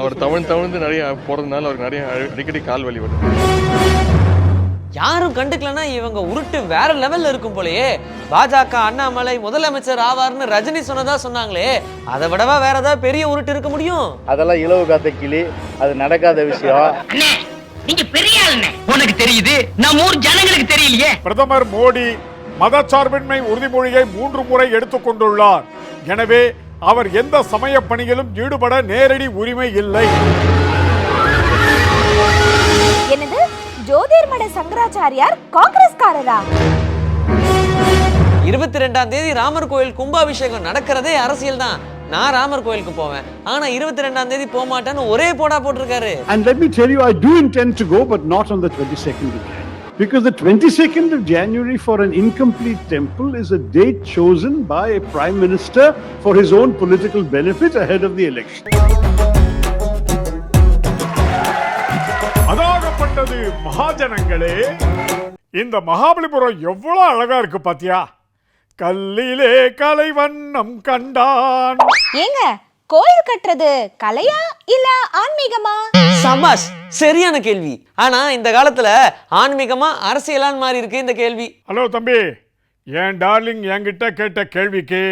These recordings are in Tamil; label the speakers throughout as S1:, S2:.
S1: அவர் தவழ்ந்து நிறைய போறதுனால அவருக்கு நிறைய அடிக்கடி கால் வலி வருது.
S2: யாரும் கண்டுக்கலன்னா இவங்க உருட்டு வேற லெவல்ல இருக்கும் போலயே. பாஜக அண்ணாமலை முதலமைச்சர் ஆவார்னு ரஜினி சொன்னதா சொன்னாங்களே, அதை விடவா வேற ஏதாவது பெரிய உருட்டு இருக்க முடியும்?
S3: அதெல்லாம் இலவு காத்த கிளி, அது நடக்காத விஷயம்.
S4: நீங்க பெரிய ஆளுங்க, உனக்கு தெரியுது, நம்ம ஊர் ஜனங்களுக்கு தெரியலையே.
S5: பிரதமர் மோடி மதச்சார்பின்மை உறுதிமொழியை 3 முறை எடுத்துக்கொண்டுள்ளார். எனவே அவர் எந்த சமய பணியிலும் ஈடுபட நேரடி உரிமை இல்லை.
S6: என்னது, ஜோதிர்மட சங்கராச்சாரியார் காங்கிரஸ்காரரா?
S2: 22ஆம் தேதி ராமர் கோயில் கும்பாபிஷேகம் நடக்கிறதே அரசியல் தான். நான் ராமர் கோயிலுக்கு போவேன், ஆனா 22ஆம் தேதி போக மாட்டேன்னு ஒரே போடா போட்டிருக்காரு.
S7: And let me tell you, I do intend to go, but not on the 22nd of January. Because the 22nd of January for an incomplete temple is a date chosen by a prime minister for his own political benefit ahead of the election.
S5: அதாகப்பட்டது மகாஜனங்களே, இந்த மகாபலிபுரம் எவ்வளவு அழகா இருக்கு பாத்தியா? கல்லிலே கலை வண்ணம் கண்டான்.
S6: ஏங்க, கோயில் கட்டுறது கலையா இல்ல ஆன்மீகமா?
S2: சபாஷ், சரியான கேள்வி. ஆனா இந்த காலத்துல ஆன்மீகமா அரசியலான்னு மாறி இருக்கு இந்த கேள்வி.
S5: ஹலோ தம்பி, என் டார்லிங் என்கிட்ட கேட்ட கேள்விக்கு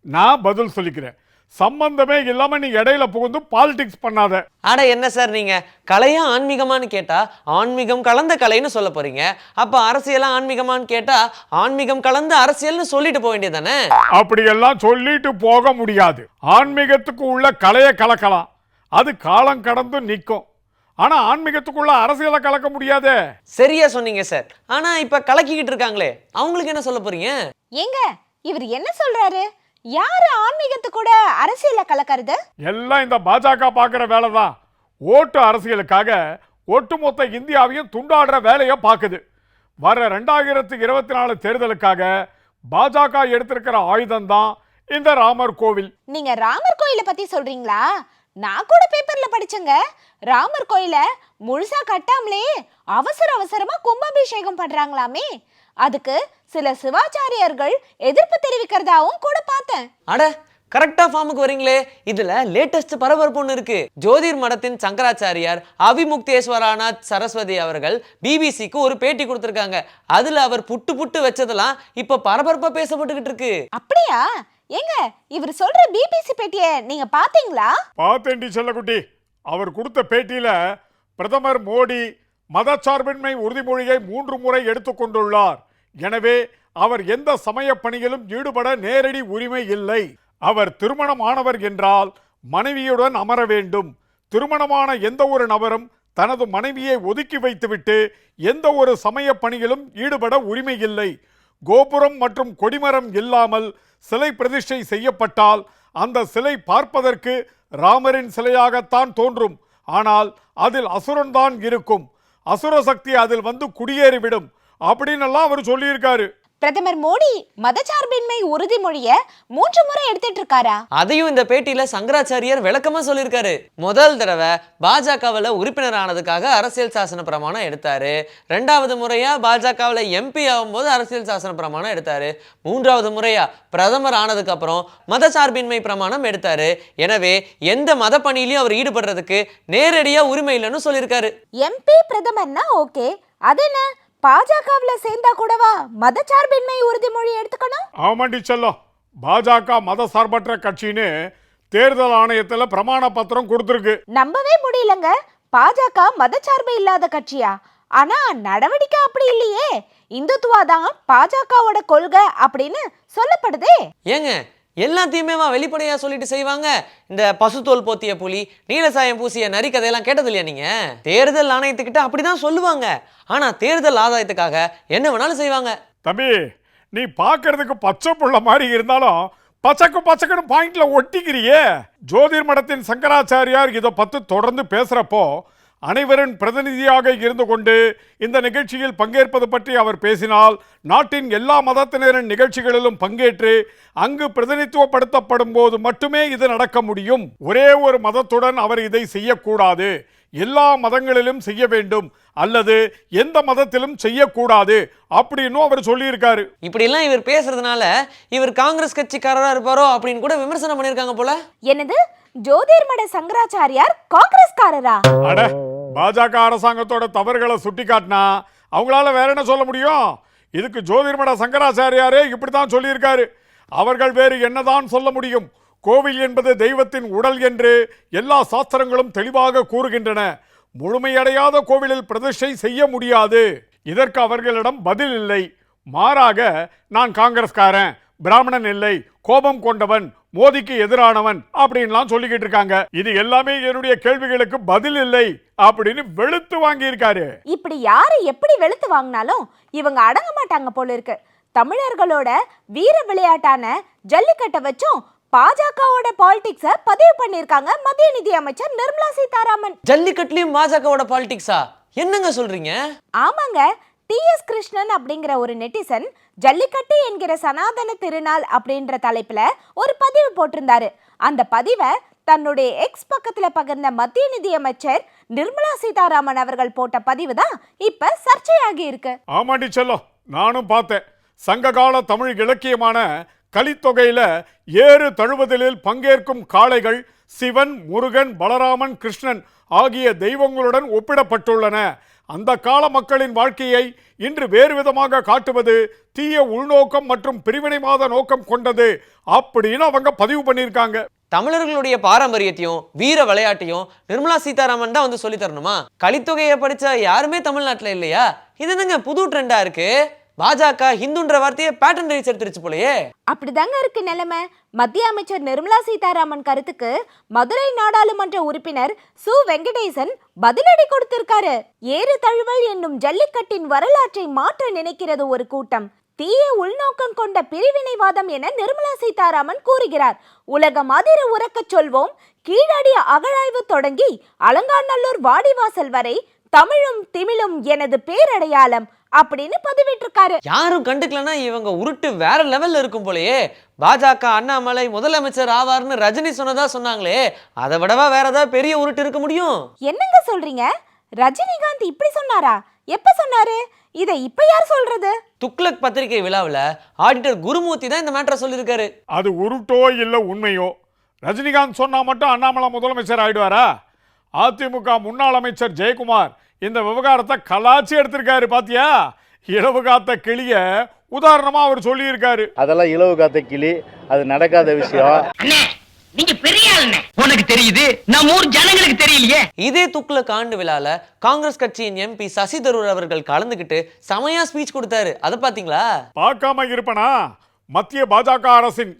S5: நான் பதில் சொல்லிக்கிறேன். சம்பந்தமே இல்லாம நீ இடையில புகுந்து பாலிடிக்ஸ் பண்ணாத.
S2: அட என்ன சார் நீங்க, கலையா ஆன்மீகமானு கேட்டா ஆன்மீகம் கலந்த கலைன்னு சொல்ல போறீங்க. அப்ப அரசியலா ஆன்மீகமானு கேட்டா ஆன்மீகம் கலந்த அரசியல்னு சொல்லிட்டு போக வேண்டியதானே?
S5: அப்படியெல்லாம் சொல்லிட்டு போக முடியாது. ஆன்மீகத்துக்கு உள்ள கலையை கலக்கலாம், அது காலம் கடந்து நிற்கும். ஆனா ஆன்மீகத்துக்குள்ள அரசியலை கலக்க முடியாது.
S2: சரியா சொன்னீங்க சார். ஆனா இப்ப கலக்கிக்கிட்டு இருக்காங்களே, அவங்களுக்கு என்ன சொல்ல போறீங்க?
S6: ஏங்க, இவர் என்ன சொல்றாரு? யாரு ஆன்மீகத்து கூட அரசியல கலக்கிறது?
S5: எல்லாம் இந்த பாஜக பாக்குற வேலைதான். ஓட்டு அரசியலுக்காக ஒட்டுமொத்த இந்தியாவையும் துண்டாடுற வேலையை பார்க்குது. வர 2024 தேர்தலுக்காக பாஜக எடுத்திருக்கிற ஆயுதம் தான் இந்த ராமர் கோவில்.
S6: நீங்க ராமர் கோயில பத்தி சொல்றீங்களா? நான் கூட பேப்பர்ல படிச்சேங்க. ராமர் கோயில முழுசா கட்டாமலே அவசரமா கும்பாபிஷேகம் பண்றாங்களாமே. அதுக்கு சில சிவாச்சாரியர்கள் எதிர்ப்பு தெரிவிக்கிறதாவும் கூட பார்த்தேன்.
S2: அட, கரெக்டா ஃபார்முக்கு வரீங்களே. இதுல லேட்டஸ்ட் பரபரப்பு ஒன்று இருக்கு. ஜோதிர் மடத்தின் சங்கராச்சாரியார் அவிமுக்தேஸ்வராநாத் சரஸ்வதி அவர்கள் பிபிசிக்கு ஒரு பேட்டி கொடுத்திருக்காங்க. அதுல அவர் புட்டு வச்சதெல்லாம் இப்ப பரபரப்பா பேசப்பட்டுக்கிட்டு இருக்கு.
S6: அப்படியா? ஏங்க, இவர் சொல்ற பிபிசி பேட்டியை நீங்க பாத்தீங்களா?
S5: பார்த்தேன்டி செல்லக்குட்டி. அவர் கொடுத்த பேட்டியில பிரதமர் மோடி மதச்சார்பின்மை உறுதிமொழியை 3 முறை எடுத்துக்கொண்டுள்ளார். எனவே அவர் எந்த சமய பணியிலும் ஈடுபட நேரடி உரிமை இல்லை. அவர் திருமணமானவர் என்றால் மனைவியுடன் அமர வேண்டும். திருமணமான எந்த ஒரு நபரும் தனது மனைவியை ஒதுக்கி வைத்துவிட்டு எந்த ஒரு சமய பணியிலும் ஈடுபட உரிமை இல்லை. கோபுரம் மற்றும் கொடிமரம் இல்லாமல் சிலை பிரதிஷ்டை செய்யப்பட்டால் அந்த சிலை பார்ப்பதற்கு ராமரின் சிலையாகத்தான் தோன்றும். ஆனால் அதில் அசுரன்தான் இருக்கும். அசுர சக்தி அதில் வந்து குடியேறிவிடும் அப்படின்னு எல்லாம் அவர் சொல்லியிருக்காரு.
S6: பிரதமர் மோடி மதச்சார்பின்மை உறுதிமொழிய 3 முறை எடுத்துட்டு இருக்காரா?
S2: அதையும் இந்த பேட்டியில சங்கராச்சாரியார் விளக்கமா சொல்லியிருக்காரு. முதல் தடவை பாஜகவில் உறுப்பினர் ஆனதுக்காக அரசியல் சாசன பிரமாணம் எடுத்தாரு. 2வது முறையா பாஜகவில் எம்பி ஆகும்போது அரசியல் சாசன பிரமாணம் எடுத்தாரு. 3வது முறையா பிரதமர் ஆனதுக்கு அப்புறம் மதச்சார்பின்மை பிரமாணம் எடுத்தாரு. எனவே எந்த மத பணியிலையும் அவர் ஈடுபடுறதுக்கு நேரடியா உரிமை இல்லைன்னு சொல்லியிருக்காரு.
S6: எம்பி பிரதமர்னா ஓகே, அது என்ன பாஜகவுல சேர்ந்தா கூடவா மதச்சார்பின்மை உறுதிமொழி எடுத்துக்கணும்?
S5: ஆமாண்டி செல்லம், பாஜக மத சார்பற்ற கட்சின்னு தேர்தல் ஆணையத்துல பிரமாண பத்திரம் கொடுத்திருக்கு.
S6: நம்பவே முடியலங்க. பாஜக மதச்சார்பு இல்லாத கட்சியா? ஆனா நடவடிக்கை அப்படி இல்லையே. இந்துத்துவா தான் பாஜகவோட கொள்கை அப்படின்னு சொல்லப்படுதே.
S2: ஏங்க, எல்லாத்தையுமே வெளிப்படையா சொல்லிட்டு செய்வாங்க. இந்த பசுத்தோல் போத்திய புலி, நீலசாயம் பூசிய நரி கதையெல்லாம் கேட்டது இல்லையா நீங்க? தேர்தல் ஆணையத்துக்கிட்ட அப்படிதான் சொல்லுவாங்க. ஆனா தேர்தல் ஆதாயத்துக்காக என்ன வேணாலும் செய்வாங்க.
S5: தம்பி, நீ பார்க்கறதுக்கு பச்சை புள்ள மாதிரி இருந்தாலும் பச்சைக்குன்னு பாயிண்ட்ல ஒட்டிக்கிறியே. ஜோதிர் மடத்தின் சங்கராச்சாரியார் இதை பத்தி தொடர்ந்து பேசுறப்போ அனைவரின் பிரதிநிதியாக இருந்து கொண்டு இந்த நிகழ்ச்சியில் பங்கேற்பது பற்றி அவர் பேசினால் நாட்டின் எல்லா மதத்தினரின் நிகழ்ச்சிகளிலும் பங்கேற்று அங்கு பிரதிநிதித்துவப்படுத்தப்படும் போது மட்டுமே இது நடக்க முடியும். ஒரே ஒரு மதத்துடன் அவர் இதை செய்யக்கூடாது. எல்லா மதங்களிலும் செய்ய வேண்டும் அல்லது எந்த மதத்திலும் செய்யக்கூடாது அப்படின்னு அவர் சொல்லியிருக்காரு.
S2: இப்படி எல்லாம் இவர் பேசுறதுனால இவர் காங்கிரஸ் கட்சிக்காரரா இருப்பாரோ அப்படின்னு கூட விமர்சனம் பண்ணியிருக்காங்க போல.
S6: என்னது, ஜோதிர்மட சங்கராச்சாரியார் காங்கிரஸ்காரரா?
S5: அட, பாஜக அரசாங்கத்தோட தவறுகளை சுட்டி காட்டினா அவங்களால வேற என்ன சொல்ல முடியும்? இதுக்கு ஜோதிர்மட சங்கராச்சாரியாரே இப்படித்தான் சொல்லியிருக்காரு. அவர்கள் வேறு என்னதான் சொல்ல முடியும்? கோவில் என்பது தெய்வத்தின் உடல் என்று எல்லா சாஸ்திரங்களும் தெளிவாக கூறுகின்றன. முழுமையடையாத கோவிலில் பிரதிஷ்டை செய்ய முடியாது. இதற்கு அவர்களிடம் பதில் இல்லை. மாறாக, நான் காங்கிரஸ்காரன், பிராமணன் இல்லை, கோபம் கொண்டவன், மோதிக்கு எதிரானவன் அப்படின்லாம் சொல்லிக்கிட்டு இருக்காங்க. இது எல்லாமே என்னுடைய கேள்விகளுக்கு பதில் இல்லை அப்படின்னு வெளுத்து வாங்கி இருக்காரு.
S6: இப்படி யாரு எப்படி வெளுத்து வாங்கினாலும் இவங்க அடங்க மாட்டாங்க போல இருக்கு. தமிழர்களோட வீர விளையாட்டான ஜல்லிக்கட்டை வச்சும் பாஜகவோட பாலிடிக்ஸ பதிவு பண்ணிருக்காங்க மத்திய நிதி அமைச்சர் நிர்மலா சீதாராமன்.
S2: ஜல்லிக்கட்டுலயும் பாஜகவோட பாலிடிக்ஸா? என்னங்க சொல்றீங்க?
S6: ஆமாங்க. டிஎஸ் கிருஷ்ணன் அப்படிங்கிற ஒரு நெட்டிசன் ஜல்லிக்கட்டு என்கிற சனாதன திருநாள் அப்படின்ற தலைப்புல ஒரு பதிவு போட்டிருந்தாரு. அந்த பதிவை தன்னுடைய எக்ஸ் பக்கத்துல பகிர்ந்த மத்திய நிதி அமைச்சர் நிர்மலா சீதாராமன் அவர்கள் போட்ட பதிவு தான் இப்ப சர்ச்சையாகி இருக்கு.
S5: ஆமாண்டி செல்லம், நானும் பார்த்தேன். சங்ககால தமிழ் இலக்கியமான கலித்தொகையில ஏறு தழுவுதலில் பங்கேற்கும் காளைகள் சிவன், முருகன், பலராமன், கிருஷ்ணன் ஆகிய தெய்வங்களுடன் ஒப்பிடப்பட்டுள்ளன. அந்த கால மக்களின் வாழ்க்கையை இன்று வேறு விதமாக காட்டுவது தீய உள்நோக்கம் மற்றும் பிரிவினைவாத நோக்கம் கொண்டது அப்படின்னு அவங்க பதிவு பண்ணியிருக்காங்க.
S2: தமிழர்களுடைய பாரம்பரியத்தையும் வீர விளையாட்டையும் நிர்மலா சீதாராமன் தான் வந்து சொல்லி தரணுமா? கலித்தொகையை படிச்ச யாருமே தமிழ்நாட்டுல இல்லையா? இது என்னங்க புது ட்ரெண்டா இருக்கு? பாஜக ஹிந்துன்ற வார்த்தையை பேட்டன் ரைட்ஸ் எடுத்துருச்சு போலயே.
S6: அப்படிதாங்க இருக்கு நிலைமை. மத்திய அமைச்சர் நிர்மலா சீதாராமன் கருத்துக்கு மதுரை நாடாளுமன்ற உறுப்பினர் சு வெங்கடேசன் பதிலடி கொடுத்திருக்காரு. ஏறு தழுவல் என்னும் ஜல்லிக்கட்டின் வரலாற்றை மாற்ற நினைக்கிறது ஒரு கூட்டம். தீய உள்நோக்கம் கொண்ட பிரிவினைவாதம் என நிர்மலா சீதாராமன் கூறுகிறார். உலகம் அதிர உறக்கச் சொல்வோம். கீழடி அகழாய்வு தொடங்கி அலங்காநல்லூர் வாடிவாசல் வரை தமிழும் திமிழும் எனது பேரடையாளம் அப்படின்னு பதிவிட்டிருக்காரு.
S2: யாரும் கண்டுக்கலன்னா இவங்க உருட்டு வேற லெவல்ல இருக்கும் போலயே. பாஜக அண்ணாமலை முதலமைச்சர் ஆவார்னு ரஜினி சொன்னதா சொன்னாங்களே, அதை விடவா வேற ஏதாவது பெரிய உருட்டு இருக்க முடியும்?
S6: என்னங்க சொல்றீங்க? ரஜினிகாந்த் இப்படி சொன்னாரா? எப்ப சொன்னாரு? இதை இப்ப யார் சொல்றது?
S2: துக்ளக் பத்திரிகை விழாவில் ஆடிட்டர் குருமூர்த்தி தான் இந்த மேட்டரை சொல்லியிருக்காரு.
S5: அது உருட்டோ இல்ல உண்மையோ, ரஜினிகாந்த் சொன்னா மட்டும் அண்ணாமலை முதலமைச்சர் ஆயிடுவாரா? அதிமுக முன்னாள் அமைச்சர் ஜெயக்குமார் இந்த விவகாரத்தை கலாச்சி எடுத்திருக்காரு. பாத்தியா, இலவு காத்த கிளிய உதாரணமா அவர் சொல்லி இருக்காரு.
S3: அதெல்லாம் இலவு காத்த கிளி, அது நடக்காத விஷயம்.
S4: அண்ணே, நீங்க பெரிய ஆளுண்ணே. உனக்கு தெரியுது, நம்ம ஊர் ஜனங்களுக்கு தெரியலையே.
S2: இதே துக்ளக் ஆண்டு விழால காங்கிரஸ் கட்சியின் எம்பி சசி தரூர் அவர்கள் கலந்துகிட்டு செமையா ஸ்பீச் கொடுத்தாரு. அதை பாத்தீங்களா?
S5: பார்க்காம இருப்பனா? மத்திய பாஜக அரசின்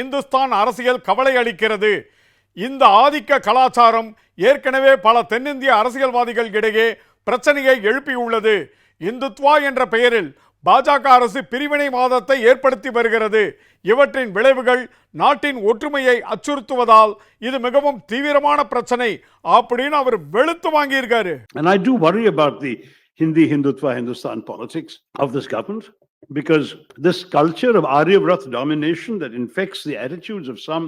S5: இந்துஸ்தான் அரசியல் கவலை அளிக்கிறது. இந்த ஆதிக்க கலாச்சாரம் ஏற்கனவே பல தென்னிந்திய அரசியல்வாதிகள் இடையே பிரச்சனையை எழுப்பியுள்ளது. இந்துத்வா என்ற பெயரில் பாஜக அரசு பிரிவினைவாதத்தை ஏற்படுத்தி வருகிறது. இவற்றின் விளைவுகள் நாட்டின் ஒற்றுமையை அச்சுறுத்துவதால் இது மிகவும் தீவிரமான பிரச்சனை அப்படின்னு அவர் வெளுத்து வாங்கியிருக்காரு.
S7: And I do worry about the Hindutva, Hindustan politics of this government, because this culture of Aryavrat domination that infects the attitudes of some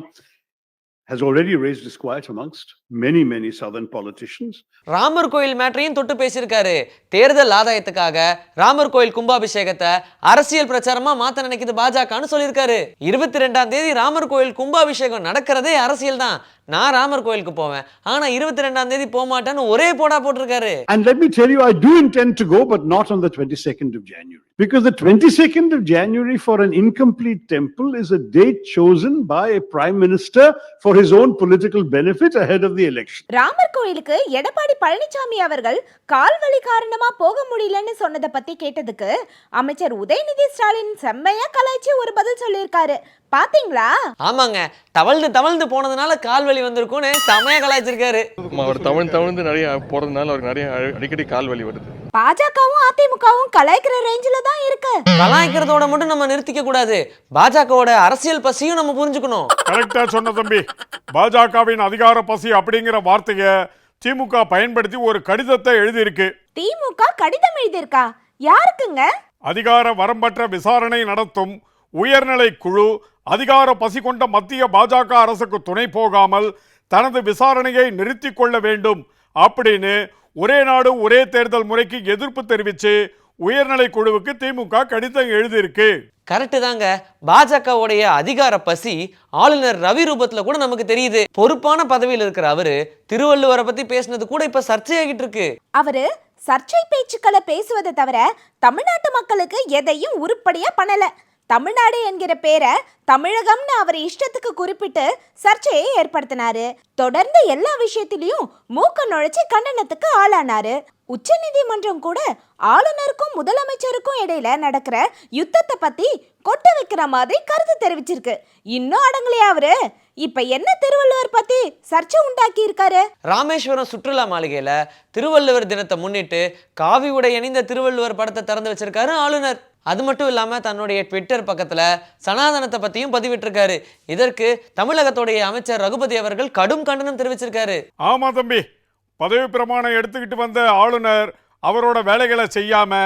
S7: has already raised disquiet amongst many southern politicians.
S2: Ramar கோயில் மேட்டரையும் தொட்டு பேசியிருக்காரு. தேர்தல் ஆதாயத்துக்காக ராமர் கோயில் கும்பாபிஷேகத்தை அரசியல் பிரச்சாரமா மாத்த நினைக்குது பாஜகன்னு சொல்லியிருக்காரு. 22ஆம் தேதி ராமர் கோயில் கும்பாபிஷேகம் நடக்கிறதே அரசியல் தான். நான் ராமர் கோயிலுக்கு போவேன், ஆனா 22ஆம் தேதி போக மாட்டேன்னு ஒரே போடா போட்டிருக்காரு.
S7: And let me tell you, I do intend to go, but not on the 22nd of January. Because the 22nd of January for an incomplete temple is a date chosen by a prime minister for his own political benefit ahead of the election.
S6: Ramar கோயிலுக்கு எடப்பாடி பழனிசாமி அவர்கள் கால்வலி காரணமா போக முடியலன்னு சொன்னதை பத்தி கேட்டதுக்கு அமைச்சர் உதயநிதி ஸ்டாலின் செம்மையா கலாய்ச்சி ஒரு பதில் சொல்லியிருக்காரு. பாத்தீங்களா?
S2: ஆமாங்க, தவழ்ந்து போனதுனால கால்வலி வந்திருக்கும்னு செம்மையா கலாய்ச்சிருக்காரு.
S1: அவர் தவழ்ந்து நிறைய போறதுனால அவருக்கு நிறைய அடிக்கடி கால் வலி வருது.
S6: பாஜகவும் அதிமுகவும் கலாய்க்கிற ரேஞ்சில தான் இருக்கு.
S2: கலாய்க்கிறதோட மட்டும் நம்ம நிறுத்திக்க கூடாது. பாஜகவோட அரசியல் பசியும் நம்ம புரிஞ்சுக்கணும்.
S5: கரெக்டா சொன்ன தம்பி. பாஜகவின் அதிகார பசி அப்படிங்கிற வார்த்தையை திமுக பயன்படுத்தி ஒரு கடிதத்தை எழுதியிருக்கு.
S6: திமுக கடிதம் எழுதியிருக்கா? யாருக்குங்க?
S5: அதிகார வரம்பற்ற விசாரணை நடத்தும் உயர்நிலை குழு அதிகார பசி கொண்ட மத்திய பாஜக அரசுக்கு துணை போகாமல் தனது விசாரணையை நிறுத்திக் கொள்ள வேண்டும் அப்படின்னு ஒரே நாடு ஒரே தேர்தல் முறைக்கு எதிர்ப்பு தெரிவித்து உயர்நிலை குழுவுக்கு திமுக கடிதம் எழுதியிருக்கு.
S2: கரெக்டு தாங்க. பாஜகவுடைய அதிகார பசி ஆளுநர் ரவி ரூபத்துல கூட நமக்கு தெரியுது. பொறுப்பான பதவியில் இருக்கிற அவரு திருவள்ளுவரை பத்தி பேசினது கூட இப்ப சர்ச்சையாகிட்டு இருக்கு.
S6: அவரு சர்ச்சை பேச்சுக்களை பேசுவதை தவிர தமிழ்நாட்டு மக்களுக்கு எதையும் உருப்படியா பண்ணல. தமிழ்நாடு என்கிற பேரை தமிழகம்னு அவர் இஷ்டத்துக்கு குறிப்பிட்டு சர்ச்சையை ஏற்படுத்தினாரு. தொடர்ந்து எல்லா விஷயத்திலையும் மூக்க நுழைச்சு கண்டனத்துக்கு ஆளானாரு. உச்ச நீதிமன்றம் கூட ஆளுநருக்கும் முதலமைச்சருக்கும் இடையில நடக்கிற யுத்தத்தை பத்தி கொட்ட வைக்கிற மாதிரி கருத்து தெரிவிச்சிருக்கு. இன்னும் அடங்கலையா அவரு? இப்ப என்ன திருவள்ளுவர் பத்தி சர்ச்சை உண்டாக்கி இருக்காரு?
S2: ராமேஸ்வரம் சுற்றுலா மாளிகையில திருவள்ளுவர் தினத்தை முன்னிட்டு காவி உடை அணிந்த திருவள்ளுவர் படத்தை திறந்து வச்சிருக்காரு ஆளுநர். அது மட்டும் இல்லாம தன்னுடைய ட்விட்டர் பக்கத்துல சனாதனத்தை பத்தியும் பதிவிட்டிருக்காரு. இதற்கு தமிழகத்துடைய அமைச்சர் ரகுபதி அவர்கள் கடும் கண்டனம் தெரிவிச்சிருக்காரு.
S5: ஆமா தம்பி, பதவி பிரமாணம் எடுத்துக்கிட்டு வந்த ஆளுநர் அவரோட வேலைகளை செய்யாம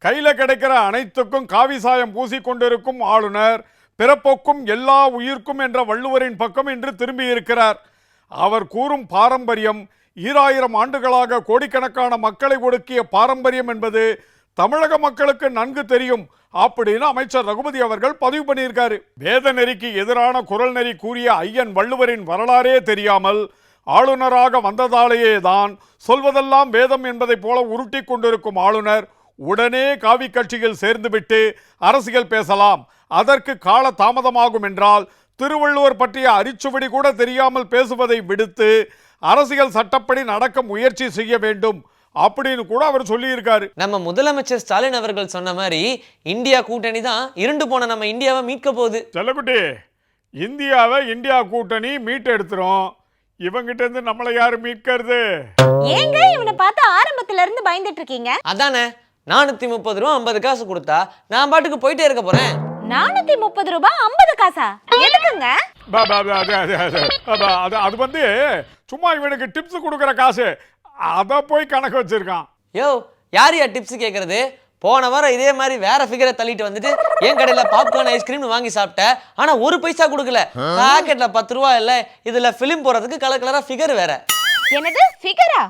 S5: கையில கிடைக்கிற அனைத்துக்கும் காவி சாயம் பூசிக்கொண்டிருக்கும் ஆளுநர் பிறப்போக்கும் எல்லா உயிர்க்கும் என்ற வள்ளுவரின் பக்கம் இன்று திரும்பி இருக்கிறார். அவர் கூறும் பாரம்பரியம் 2000 ஆண்டுகளாக கோடிக்கணக்கான மக்களை ஒடுக்கிய பாரம்பரியம் என்பது தமிழக மக்களுக்கு நன்கு தெரியும் அப்படின்னு அமைச்சர் ரகுபதி அவர்கள் பதிவு பண்ணியிருக்காரு. வேத நெறிக்கு எதிரான குரல் நெறி கூறிய ஐயன் வள்ளுவரின் வரலாறே தெரியாமல் ஆளுநராக வந்ததாலேயே தான் சொல்வதெல்லாம் வேதம் என்பதை போல உருட்டி கொண்டிருக்கும் ஆளுநர் உடனே காவி கட்சியில் சேர்ந்துவிட்டு அரசியல் பேசலாம். அதற்கு கால தாமதமாகும் என்றால் திருவள்ளுவர் பற்றிய அரிச்சுவடி கூட தெரியாமல் பேசுவதை விடுத்து அரசியல் சட்டப்படி நடக்க முயற்சி செய்ய வேண்டும் அப்படின்னு கூட அவர் சொல்லியிருக்காரு.
S2: நம்ம முதலமைச்சர் ஸ்டாலின் அவர்கள் சொன்ன மாதிரி இந்தியா கூட்டணி தான் இருண்டு போன நம்ம இந்தியாவை மீட்க போகுது.
S5: செல்லக்குட்டி, இந்தியாவை இந்தியா கூட்டணி மீட்டெடுத்துரும். இவங்கிட்ட இருந்து நம்மளை யாரு மீட்கிறது?
S6: ஏங்க இவனை பார்த்து ஆரம்பத்துல இருந்து பயந்துட்டு இருக்கீங்க?
S2: அதானே 430 ரூபா 50 காசு கொடுத்தா நான் பாட்டுக்கு போயிட்டே இருக்க போறேன்.
S6: 430 ரூபாய் 50 காசா? எதுக்குங்க?
S5: அது வந்து சும்மா இவனுக்கு டிப்ஸ் கொடுக்குற காசு. அத போய் கணக்கு வச்சிருக்கான்.
S2: யோ, யார் டிப்ஸ் கேட்கறது? போன வாரம் இதே மாதிரி வேற ஃபிகரை தள்ளிட்டு வந்துட்டு என் கடையில பாப்கார்ன் ஐஸ்கிரீம் வாங்கி சாப்பிட்டேன். ஆனா ஒரு பைசா கொடுக்கல. பாக்கெட்ல 10 ரூபா இல்ல. இதுல பிலிம் போறதுக்கு கலர் கலரா ஃபிகர் வேற.
S6: என்னது ஃபிகரா?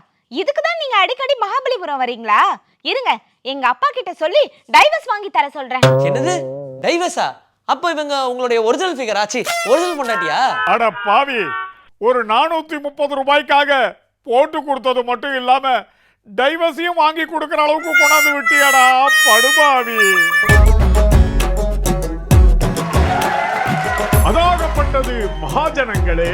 S6: இதுக்கு தான் நீங்க அடிக்கடி மகாபலிபுரம் வரீங்களா? இருங்க, எங்க அப்பா கிட்ட சொல்லி டைவர்ஸ் வாங்கி தர சொல்றேன்.
S2: என்னது டைவர்ஸா? அப்ப இவங்க உங்களுடைய ஒரிஜினல் ஃபிகர் ஆச்சு, ஒரிஜினல் பொண்டாட்டியா?
S5: அட பாவி, ஒரு 430 ரூபாய்க்காக போட்டு கொடுத்தது மட்டும் இல்லாம டைவர்ஸையும் வாங்கி கொடுக்கிற அளவுக்கு கொண்டாந்து விட்டியாடா படுபாவி. அதாகப்பட்டது மகாஜனங்களே.